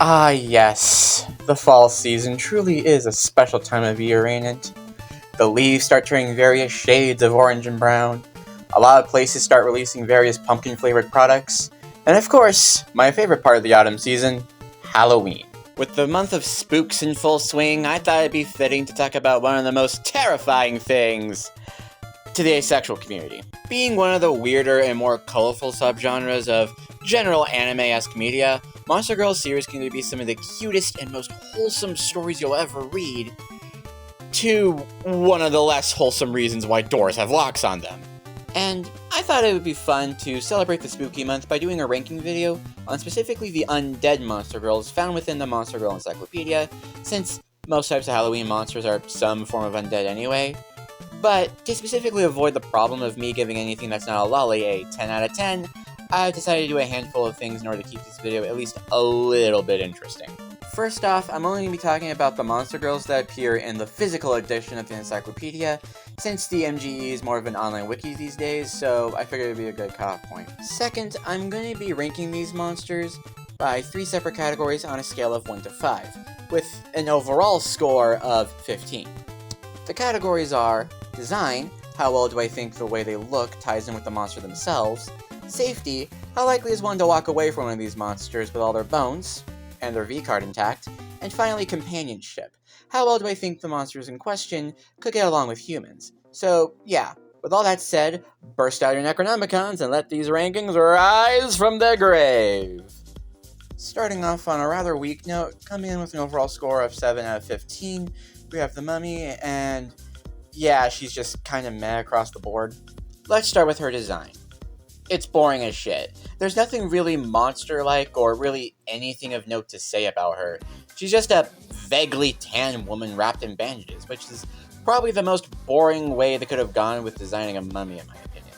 Ah, yes. The fall season truly is a special time of year, ain't it? The leaves start turning various shades of orange and brown. A lot of places start releasing various pumpkin flavored products. And of course, my favorite part of the autumn season, Halloween. With the month of spooks in full swing, I thought it'd be fitting to talk about one of the most terrifying things to the asexual community. Being one of the weirder and more colorful subgenres of general anime-esque media, Monster Girl series can be some of the cutest and most wholesome stories you'll ever read, to one of the less wholesome reasons why doors have locks on them. And I thought it would be fun to celebrate the spooky month by doing a ranking video on specifically the undead Monster Girls found within the Monster Girl Encyclopedia, since most types of Halloween monsters are some form of undead anyway. But to specifically avoid the problem of me giving anything that's not a lolly a 10 out of 10, I've decided to do a handful of things in order to keep this video at least a little bit interesting. First off, I'm only going to be talking about the Monster Girls that appear in the physical edition of the encyclopedia, since the MGE is more of an online wiki these days, so I figured it would be a good cutoff point. Second, I'm going to be ranking these monsters by 3 separate categories on a scale of 1 to 5, with an overall score of 15. The categories are design, how well do I think the way they look ties in with the monster themselves, safety, how likely is one to walk away from one of these monsters with all their bones and their V-card intact, and finally companionship, how well do I think the monsters in question could get along with humans. So yeah, with all that said, burst out your Necronomicons and let these rankings rise from their grave. Starting off on a rather weak note, coming in with an overall score of 7 out of 15, we have the Mummy, and yeah, she's just kind of meh across the board. Let's start with her design. It's boring as shit. There's nothing really monster-like or really anything of note to say about her. She's just a vaguely tan woman wrapped in bandages, which is probably the most boring way they could have gone with designing a mummy, in my opinion.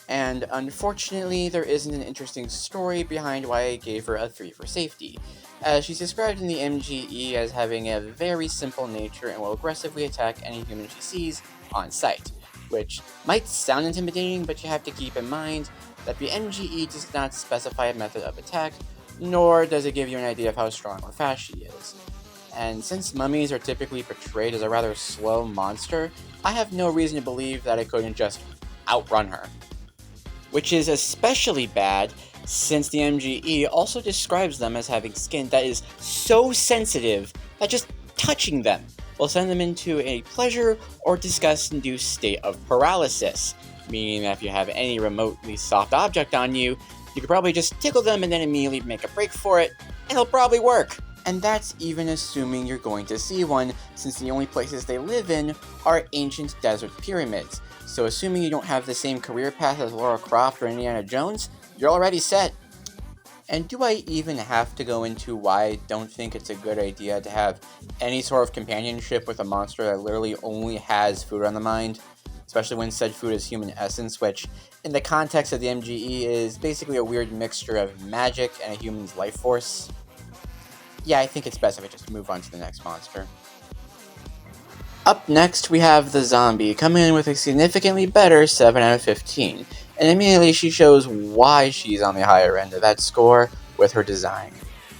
And unfortunately, there isn't an interesting story behind why I gave her a 3 for safety, as she's described in the MGE as having a very simple nature and will aggressively attack any human she sees on sight, which might sound intimidating, but you have to keep in mind that the MGE does not specify a method of attack, nor does it give you an idea of how strong or fast she is. And since mummies are typically portrayed as a rather slow monster, I have no reason to believe that I couldn't just outrun her. Which is especially bad since the MGE also describes them as having skin that is so sensitive that just touching them will send them into a pleasure or disgust-induced state of paralysis, meaning that if you have any remotely soft object on you, you could probably just tickle them and then immediately make a break for it, and it'll probably work. And that's even assuming you're going to see one, since the only places they live in are ancient desert pyramids. So assuming you don't have the same career path as Lara Croft or Indiana Jones, you're already set. And do I even have to go into why I don't think it's a good idea to have any sort of companionship with a monster that literally only has food on the mind? Especially when said food is human essence, which, in the context of the MGE, is basically a weird mixture of magic and a human's life force. Yeah, I think it's best if I just move on to the next monster. Up next, we have the Zombie, coming in with a significantly better 7 out of 15. And immediately she shows why she's on the higher end of that score with her design.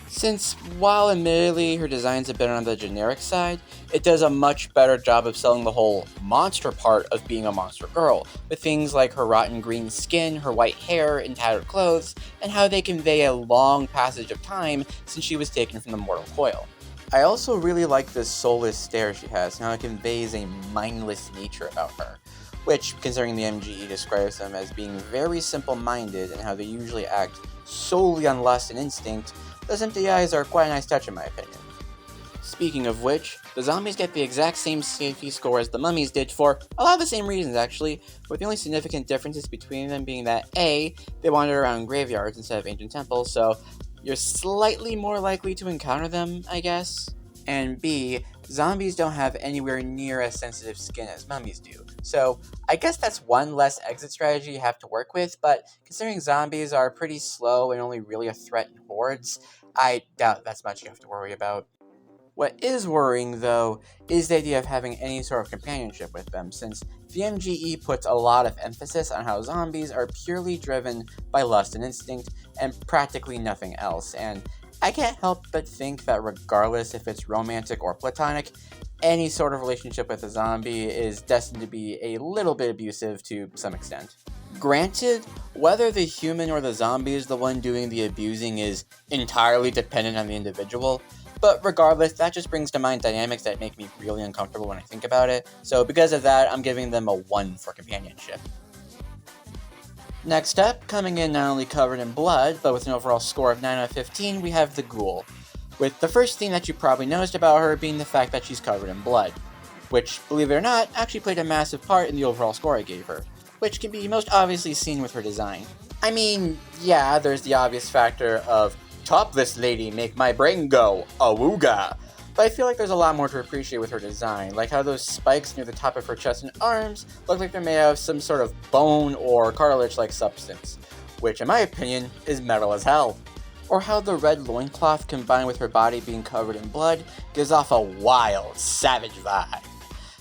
Since, while admittedly her design's a bit on the generic side, it does a much better job of selling the whole monster part of being a monster girl, with things like her rotten green skin, her white hair, and tattered clothes, and how they convey a long passage of time since she was taken from the mortal coil. I also really like this soulless stare she has, and how it conveys a mindless nature about her, which, considering the MGE describes them as being very simple-minded and how they usually act solely on lust and instinct, those empty eyes are quite a nice touch in my opinion. Speaking of which, the zombies get the exact same safety score as the mummies did for a lot of the same reasons actually, with the only significant differences between them being that A, they wander around graveyards instead of ancient temples, so you're slightly more likely to encounter them, I guess. And B, zombies don't have anywhere near as sensitive skin as mummies do. So I guess that's one less exit strategy you have to work with, but considering zombies are pretty slow and only really a threat in hordes, I doubt that's much you have to worry about. What is worrying, though, is the idea of having any sort of companionship with them, since the MGE puts a lot of emphasis on how zombies are purely driven by lust and instinct, and practically nothing else, and I can't help but think that regardless if it's romantic or platonic, any sort of relationship with a zombie is destined to be a little bit abusive to some extent. Granted, whether the human or the zombie is the one doing the abusing is entirely dependent on the individual, but regardless, that just brings to mind dynamics that make me really uncomfortable when I think about it, so because of that, I'm giving them a 1 for companionship. Next up, coming in not only covered in blood, but with an overall score of 9 out of 15, we have the Ghoul, with the first thing that you probably noticed about her being the fact that she's covered in blood, which, believe it or not, actually played a massive part in the overall score I gave her, which can be most obviously seen with her design. I mean, yeah, there's the obvious factor of, topless lady make my brain go, awooga, but I feel like there's a lot more to appreciate with her design, like how those spikes near the top of her chest and arms look like they're made out of some sort of bone or cartilage-like substance, which in my opinion is metal as hell. Or how the red loincloth combined with her body being covered in blood gives off a wild, savage vibe.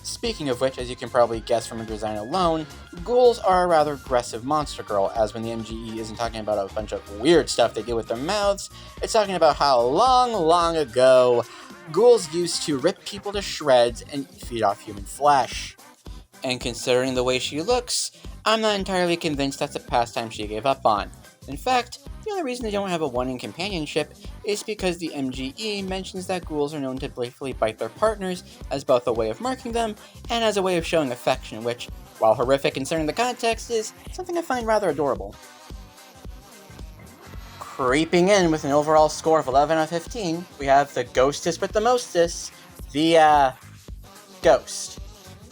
Speaking of which, as you can probably guess from her design alone, ghouls are a rather aggressive monster girl, as when the MGE isn't talking about a bunch of weird stuff they do with their mouths, it's talking about how long ago, ghouls used to rip people to shreds and feed off human flesh. And considering the way she looks, I'm not entirely convinced that's a pastime she gave up on. In fact, the only reason they don't have a 1 in companionship is because the MGE mentions that ghouls are known to playfully bite their partners as both a way of marking them and as a way of showing affection, which, while horrific considering the context, is something I find rather adorable. Creeping in with an overall score of 11 out of 15, we have the ghostess with the mostest, the, Ghost.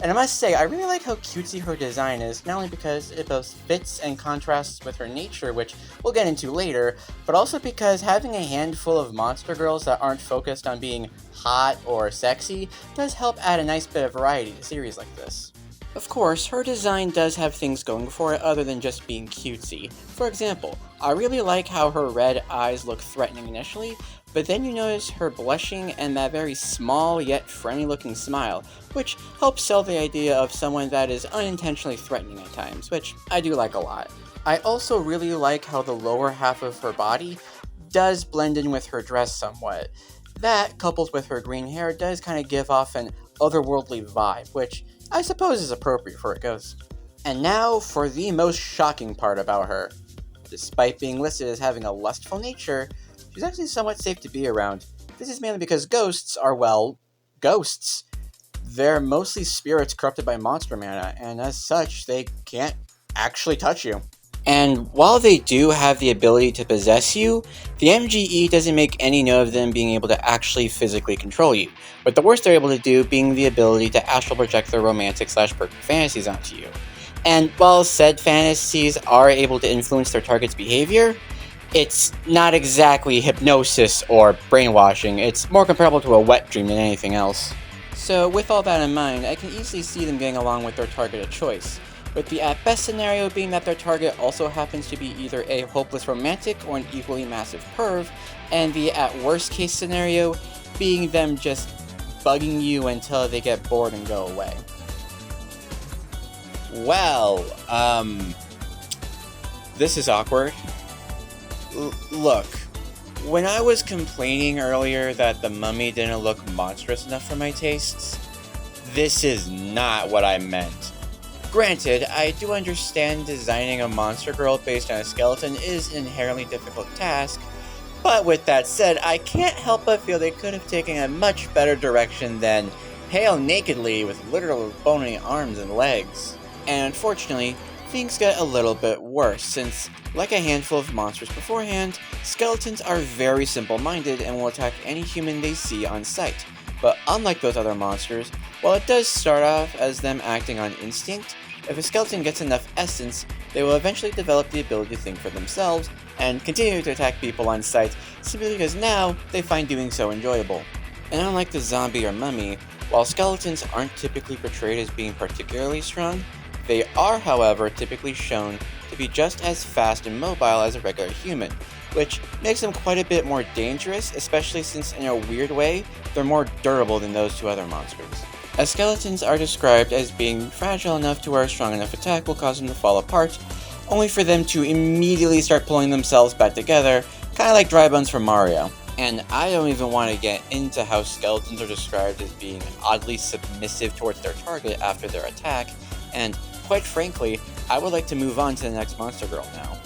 And I must say, I really like how cutesy her design is, not only because it both fits and contrasts with her nature, which we'll get into later, but also because having a handful of monster girls that aren't focused on being hot or sexy does help add a nice bit of variety to series like this. Of course, her design does have things going for it other than just being cutesy. For example, I really like how her red eyes look threatening initially, but then you notice her blushing and that very small yet friendly looking smile, which helps sell the idea of someone that is unintentionally threatening at times, which I do like a lot. I also really like how the lower half of her body does blend in with her dress somewhat. That, coupled with her green hair, does kind of give off an otherworldly vibe, which I suppose is appropriate for a ghost. And now for the most shocking part about her. Despite being listed as having a lustful nature, she's actually somewhat safe to be around. This is mainly because ghosts are, well, ghosts. They're mostly spirits corrupted by monster mana, and as such, they can't actually touch you. And while they do have the ability to possess you, the MGE doesn't make any note of them being able to actually physically control you, with the worst they're able to do being the ability to astral project their romantic/perfect fantasies onto you. And while said fantasies are able to influence their target's behavior, it's not exactly hypnosis or brainwashing, it's more comparable to a wet dream than anything else. So with all that in mind, I can easily see them getting along with their target of choice, with the at best scenario being that their target also happens to be either a hopeless romantic or an equally massive perv, and the at worst case scenario being them just bugging you until they get bored and go away. Well, this is awkward. Look, when I was complaining earlier that the mummy didn't look monstrous enough for my tastes, this is not what I meant. Granted, I do understand designing a monster girl based on a skeleton is an inherently difficult task, but with that said, I can't help but feel they could have taken a much better direction than pale nakedly with literal bony arms and legs. And unfortunately, things get a little bit worse, since, like a handful of monsters beforehand, skeletons are very simple-minded and will attack any human they see on sight. But unlike those other monsters, while it does start off as them acting on instinct, if a skeleton gets enough essence, they will eventually develop the ability to think for themselves and continue to attack people on sight simply because now they find doing so enjoyable. And unlike the zombie or mummy, while skeletons aren't typically portrayed as being particularly strong, they are, however, typically shown to be just as fast and mobile as a regular human, which makes them quite a bit more dangerous, especially since in a weird way, they're more durable than those two other monsters. As skeletons are described as being fragile enough to where a strong enough attack will cause them to fall apart, only for them to immediately start pulling themselves back together, kinda like dry bones from Mario. And I don't even want to get into how skeletons are described as being oddly submissive towards their target after their attack, and quite frankly, I would like to move on to the next monster girl now.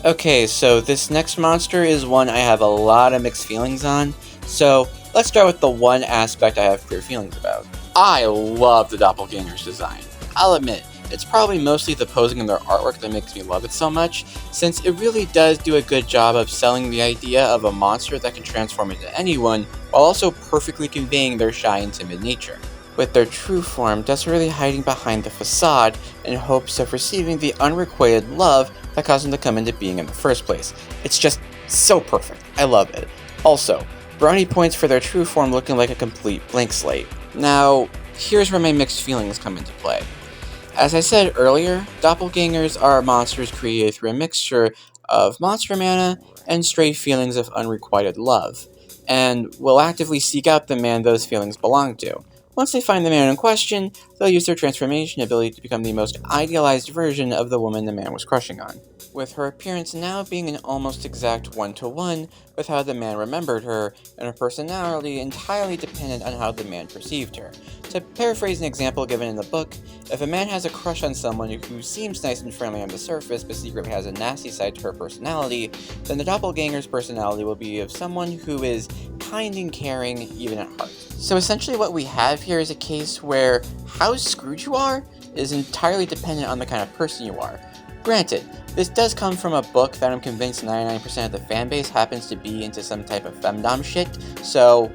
Okay, so this next monster is one I have a lot of mixed feelings on, so let's start with the one aspect I have clear feelings about. I love the doppelganger's design. I'll admit, it's probably mostly the posing in their artwork that makes me love it so much, since it really does do a good job of selling the idea of a monster that can transform into anyone, while also perfectly conveying their shy and timid nature, with their true form desperately hiding behind the facade in hopes of receiving the unrequited love that caused them to come into being in the first place. It's just so perfect. I love it. Also, brownie points for their true form looking like a complete blank slate. Now, here's where my mixed feelings come into play. As I said earlier, doppelgangers are monsters created through a mixture of monster mana and stray feelings of unrequited love, and will actively seek out the man those feelings belong to. Once they find the man in question, they'll use their transformation ability to become the most idealized version of the woman the man was crushing on, with her appearance now being an almost exact one-to-one with how the man remembered her, and her personality entirely dependent on how the man perceived her. To paraphrase an example given in the book, if a man has a crush on someone who seems nice and friendly on the surface but secretly has a nasty side to her personality, then the doppelganger's personality will be of someone who is kind and caring even at heart. So essentially what we have here is a case where how screwed you are is entirely dependent on the kind of person you are. Granted, this does come from a book that I'm convinced 99% of the fanbase happens to be into some type of femdom shit, so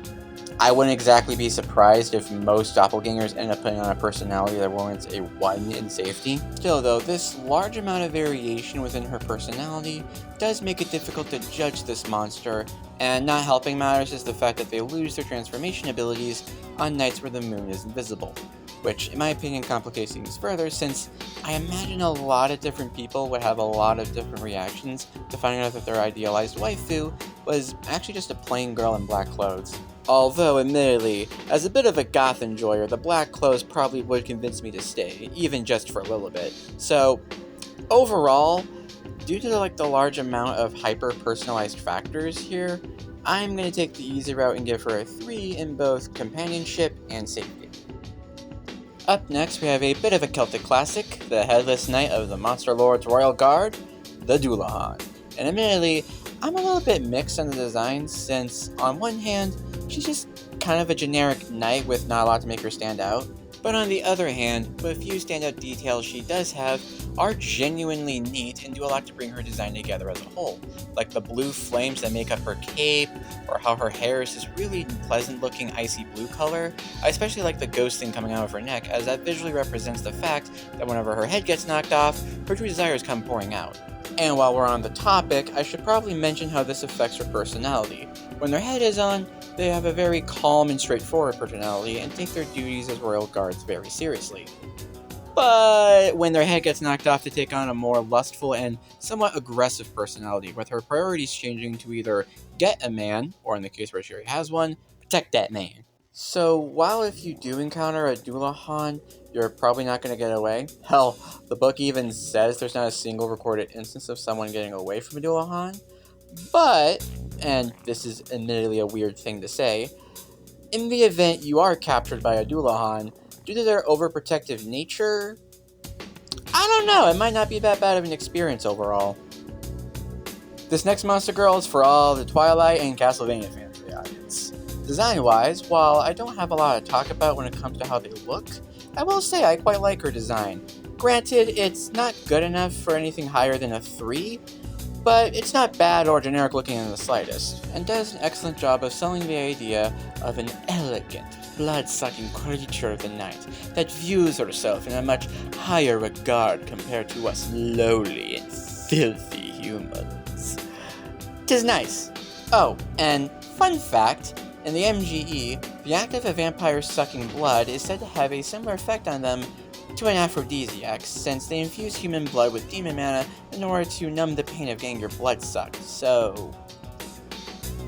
I wouldn't exactly be surprised if most doppelgangers end up putting on a personality that warrants a 1 in safety. Still though, this large amount of variation within her personality does make it difficult to judge this monster, and not helping matters is the fact that they lose their transformation abilities on nights where the moon is invisible, which in my opinion complicates things further, since I imagine a lot of different people would have a lot of different reactions to finding out that their idealized waifu was actually just a plain girl in black clothes. Although, admittedly, as a bit of a goth enjoyer, the black clothes probably would convince me to stay, even just for a little bit. So, overall, due to the large amount of hyper-personalized factors here, I'm going to take the easy route and give her a 3 in both companionship and safety. Up next, we have a bit of a Celtic classic, the Headless Knight of the Monster Lord's Royal Guard, the Dullahan. And admittedly, I'm a little bit mixed on the design, since on one hand, she's just kind of a generic knight with not a lot to make her stand out, but on the other hand, with a few standout details she does have are genuinely neat and do a lot to bring her design together as a whole, like the blue flames that make up her cape, or how her hair is this really pleasant looking icy blue color. I especially like the ghost thing coming out of her neck, as that visually represents the fact that whenever her head gets knocked off, her true desires come pouring out. And while we're on the topic, I should probably mention how this affects her personality. When their head is on, they have a very calm and straightforward personality and take their duties as royal guards very seriously. But when their head gets knocked off, they take on a more lustful and somewhat aggressive personality, with her priorities changing to either get a man, or in the case where she already has one, protect that man. So while if you do encounter a Dullahan, you're probably not going to get away. Hell, the book even says there's not a single recorded instance of someone getting away from a Dullahan. But, and this is admittedly a weird thing to say, in the event you are captured by a Dullahan, due to their overprotective nature, I don't know, it might not be that bad of an experience overall. This next monster girl is for all the Twilight and Castlevania fans of the audience. Design-wise, while I don't have a lot to talk about when it comes to how they look, I will say I quite like her design. Granted, it's not good enough for anything higher than a 3, but it's not bad or generic looking in the slightest, and does an excellent job of selling the idea of an elegant, blood-sucking creature of the night that views herself in a much higher regard compared to us lowly and filthy humans. 'Tis nice. Oh, and fun fact, in the MGE, the act of a vampire sucking blood is said to have a similar effect on them to an aphrodisiac, since they infuse human blood with demon mana in order to numb the pain of getting your blood sucked, so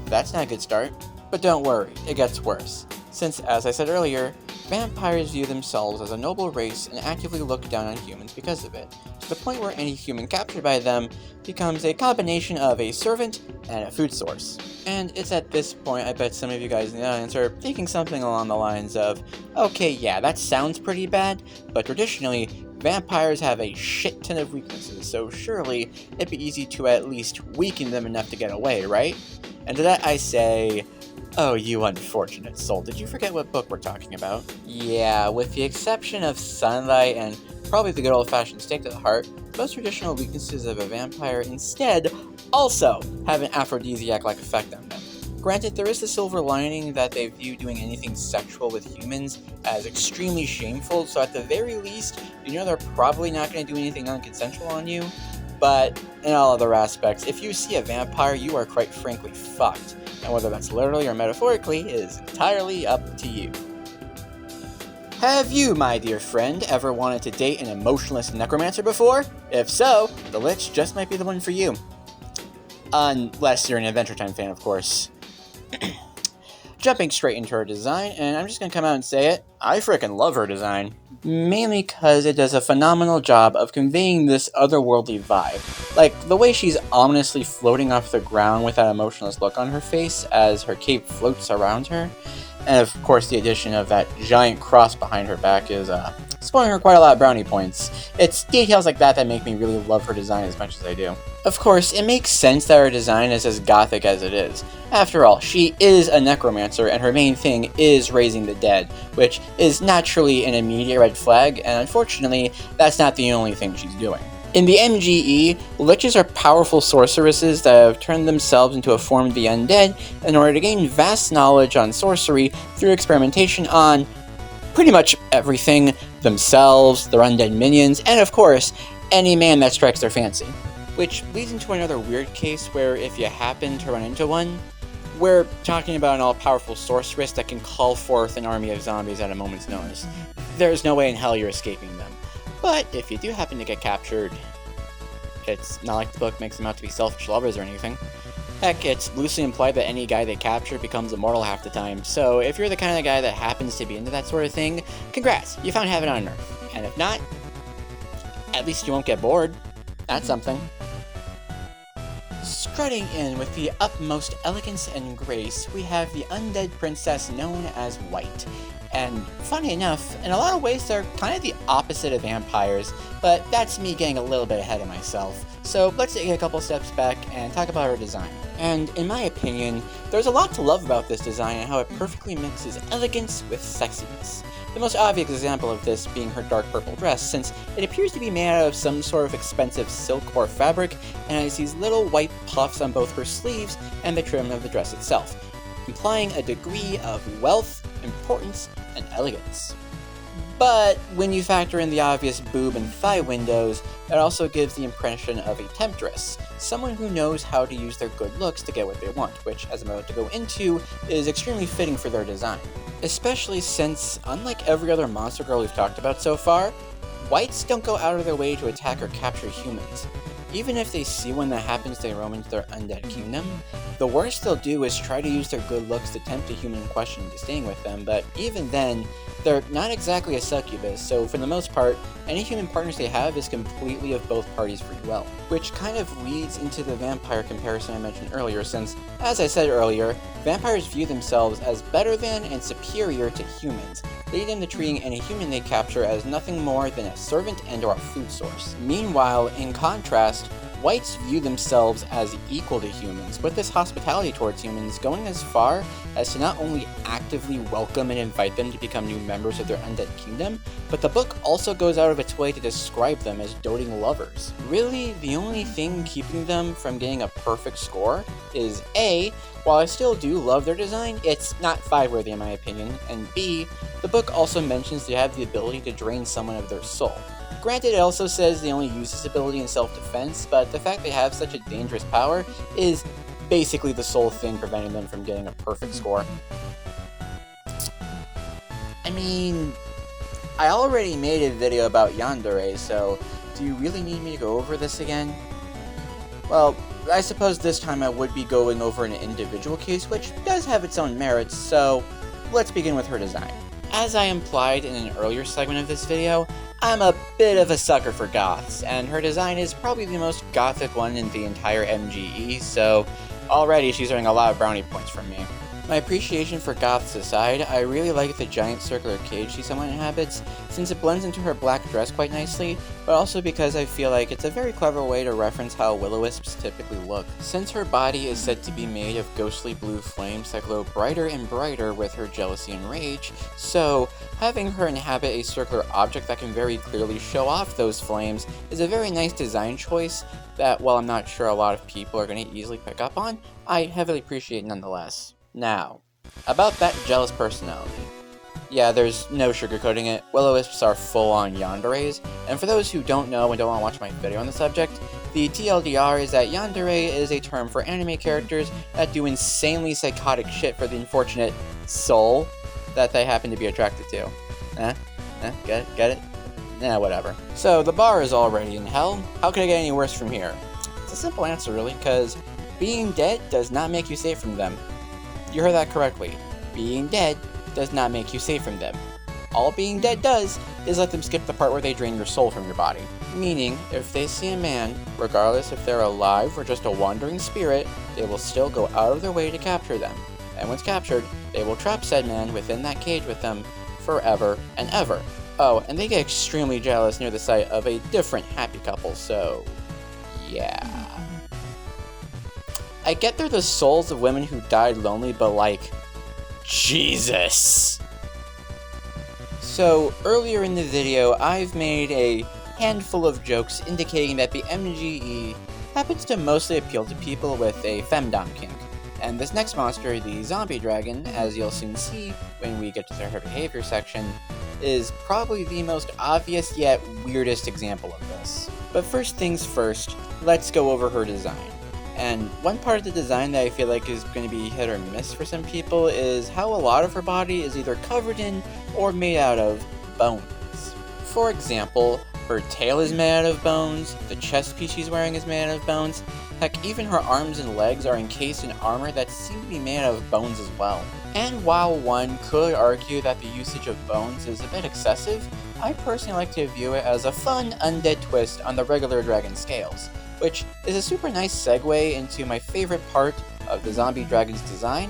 that's not a good start. But don't worry, it gets worse, since as I said earlier, vampires view themselves as a noble race and actively look down on humans because of it. the point where any human captured by them becomes a combination of a servant and a food source. And it's at this point I bet some of you guys in the audience are thinking something along the lines of, okay, yeah, that sounds pretty bad, but traditionally, vampires have a shit ton of weaknesses, so surely it'd be easy to at least weaken them enough to get away, right? And to that I say, oh, you unfortunate soul, did you forget what book we're talking about? Yeah, with the exception of sunlight and probably the good old-fashioned stake to the heart, most traditional weaknesses of a vampire instead also have an aphrodisiac-like effect on them. Granted, there is the silver lining that they view doing anything sexual with humans as extremely shameful, so at the very least, you know they're probably not going to do anything unconsensual on you, but in all other aspects, if you see a vampire, you are quite frankly fucked, and whether that's literally or metaphorically is entirely up to you. Have you, my dear friend, ever wanted to date an emotionless necromancer before? If so, the Lich just might be the one for you. Unless you're an Adventure Time fan, of course. Jumping straight into her design, and I'm just gonna come out and say it, I frickin' love her design. Mainly because it does a phenomenal job of conveying this otherworldly vibe. Like, the way she's ominously floating off the ground with that emotionless look on her face as her cape floats around her. And of course the addition of that giant cross behind her back is scoring her quite a lot of brownie points. It's details like that that make me really love her design as much as I do. Of course, it makes sense that her design is as gothic as it is. After all, she is a necromancer and her main thing is raising the dead, which is naturally an immediate red flag, and unfortunately, that's not the only thing she's doing. In the MGE, Liches are powerful sorceresses that have turned themselves into a form of the undead in order to gain vast knowledge on sorcery through experimentation on pretty much everything, themselves, their undead minions, and of course, any man that strikes their fancy. Which leads into another weird case where if you happen to run into one, we're talking about an all-powerful sorceress that can call forth an army of zombies at a moment's notice. There's no way in hell you're escaping them. But if you do happen to get captured, it's not like the book makes them out to be selfish lovers or anything. Heck, it's loosely implied that any guy they capture becomes immortal half the time, so if you're the kind of guy that happens to be into that sort of thing, congrats, you found heaven on earth. And if not, at least you won't get bored. That's something. Strutting in with the utmost elegance and grace, we have the undead princess known as White. And funny enough, in a lot of ways they're kind of the opposite of vampires, but that's me getting a little bit ahead of myself. So let's take a couple steps back and talk about her design. And in my opinion, there's a lot to love about this design and how it perfectly mixes elegance with sexiness. The most obvious example of this being her dark purple dress, since it appears to be made out of some sort of expensive silk or fabric, and has these little white puffs on both her sleeves and the trim of the dress itself, implying a degree of wealth, importance, and elegance. But when you factor in the obvious boob and thigh windows, that also gives the impression of a temptress, someone who knows how to use their good looks to get what they want, which, as I'm about to go into, is extremely fitting for their design. Especially since, unlike every other monster girl we've talked about so far, Whites don't go out of their way to attack or capture humans. Even if they see one that happens to roam into their undead kingdom, the worst they'll do is try to use their good looks to tempt a human in question into staying with them, but even then, they're not exactly a succubus, so for the most part, any human partners they have is completely of both parties' free will. Which kind of leads into the vampire comparison I mentioned earlier, since, as I said earlier, vampires view themselves as better than and superior to humans, leading them to treating any human they capture as nothing more than a servant and or a food source. Meanwhile, in contrast, Whites view themselves as equal to humans, with this hospitality towards humans going as far as to not only actively welcome and invite them to become new members of their undead kingdom, but the book also goes out of its way to describe them as doting lovers. Really, the only thing keeping them from getting a perfect score is A, while I still do love their design, it's not 5-worthy in my opinion, and B, the book also mentions they have the ability to drain someone of their soul. Granted, it also says they only use this ability in self-defense, but the fact they have such a dangerous power is basically the sole thing preventing them from getting a perfect score. I mean, I already made a video about yandere, so do you really need me to go over this again? Well, I suppose this time I would be going over an individual case, which does have its own merits, so let's begin with her design. As I implied in an earlier segment of this video, I'm a bit of a sucker for goths, and her design is probably the most gothic one in the entire MGE, so already she's earning a lot of brownie points from me. My appreciation for goths aside, I really like the giant circular cage she somewhat inhabits, since it blends into her black dress quite nicely, but also because I feel like it's a very clever way to reference how will-o-wisps typically look. Since her body is said to be made of ghostly blue flames that glow brighter and brighter with her jealousy and rage, so having her inhabit a circular object that can very clearly show off those flames is a very nice design choice that, while I'm not sure a lot of people are going to easily pick up on, I heavily appreciate nonetheless. Now, about that jealous personality. Yeah, there's no sugarcoating it, will-o-wisps are full-on yanderes, and for those who don't know and don't want to watch my video on the subject, the TLDR is that yandere is a term for anime characters that do insanely psychotic shit for the unfortunate soul that they happen to be attracted to. Get it? Nah, whatever. So, the bar is already in hell. How could it get any worse from here? It's a simple answer, really, because being dead does not make you safe from them. You heard that correctly. Being dead does not make you safe from them. All being dead does is let them skip the part where they drain your soul from your body. Meaning, if they see a man, regardless if they're alive or just a wandering spirit, they will still go out of their way to capture them. And once captured, they will trap said man within that cage with them forever and ever. Oh, and they get extremely jealous near the sight of a different happy couple, so yeah. I get they're the souls of women who died lonely, but like, Jesus! So, earlier in the video, I've made a handful of jokes indicating that the MGE happens to mostly appeal to people with a femdom kink. And this next monster, the zombie dragon, as you'll soon see when we get to her behavior section, is probably the most obvious yet weirdest example of this. But first things first, let's go over her design. And one part of the design that I feel like is going to be hit or miss for some people is how a lot of her body is either covered in or made out of bones. For example, her tail is made out of bones, the chest piece she's wearing is made out of bones, heck, even her arms and legs are encased in armor that seem to be made out of bones as well. And while one could argue that the usage of bones is a bit excessive, I personally like to view it as a fun, undead twist on the regular dragon scales, which is a super nice segue into my favorite part of the zombie dragon's design,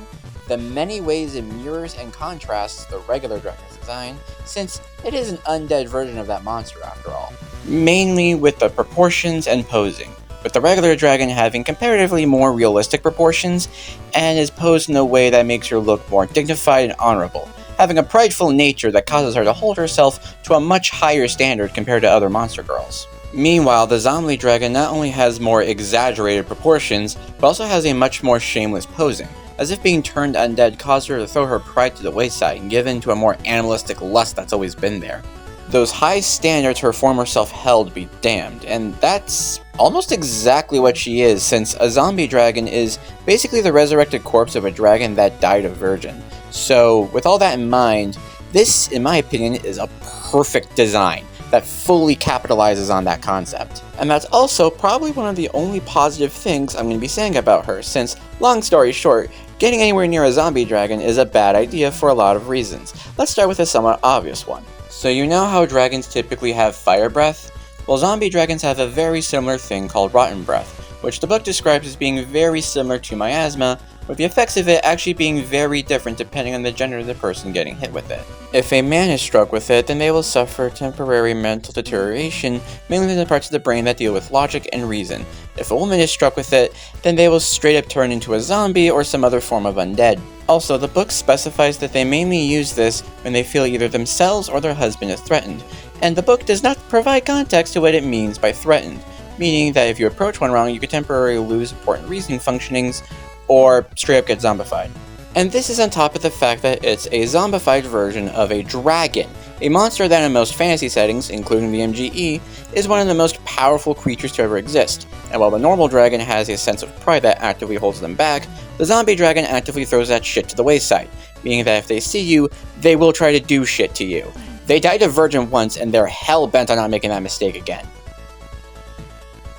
the many ways it mirrors and contrasts the regular dragon's design, since it is an undead version of that monster after all. Mainly with the proportions and posing, with the regular dragon having comparatively more realistic proportions, and is posed in a way that makes her look more dignified and honorable, having a prideful nature that causes her to hold herself to a much higher standard compared to other monster girls. Meanwhile, the zombie dragon not only has more exaggerated proportions, but also has a much more shameless posing, as if being turned undead caused her to throw her pride to the wayside and give in to a more animalistic lust that's always been there. Those high standards her former self held be damned, and that's almost exactly what she is, since a zombie dragon is basically the resurrected corpse of a dragon that died a virgin. So, with all that in mind, this, in my opinion, is a perfect design that fully capitalizes on that concept. And that's also probably one of the only positive things I'm going to be saying about her, since, long story short, getting anywhere near a zombie dragon is a bad idea for a lot of reasons. Let's start with a somewhat obvious one. So you know how dragons typically have fire breath? Well, zombie dragons have a very similar thing called rotten breath, which the book describes as being very similar to miasma, with the effects of it actually being very different depending on the gender of the person getting hit with it. If a man is struck with it, then they will suffer temporary mental deterioration, mainly in the parts of the brain that deal with logic and reason. If a woman is struck with it, then they will straight up turn into a zombie or some other form of undead. Also, the book specifies that they mainly use this when they feel either themselves or their husband is threatened, and the book does not provide context to what it means by threatened, meaning that if you approach one wrong, you could temporarily lose important reasoning functionings, or straight up get zombified. And this is on top of the fact that it's a zombified version of a dragon, a monster that in most fantasy settings, including the MGE, is one of the most powerful creatures to ever exist. And while the normal dragon has a sense of pride that actively holds them back, the zombie dragon actively throws that shit to the wayside, meaning that if they see you, they will try to do shit to you. They died a virgin once and they're hell-bent on not making that mistake again.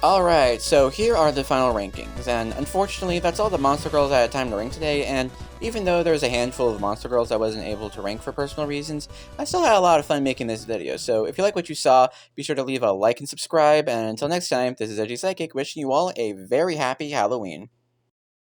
Alright, so here are the final rankings, and unfortunately that's all the Monster Girls I had time to rank today, and even though there's a handful of Monster Girls I wasn't able to rank for personal reasons, I still had a lot of fun making this video, so if you like what you saw, be sure to leave a like and subscribe, and until next time, this is Edgy Psychic wishing you all a very happy Halloween.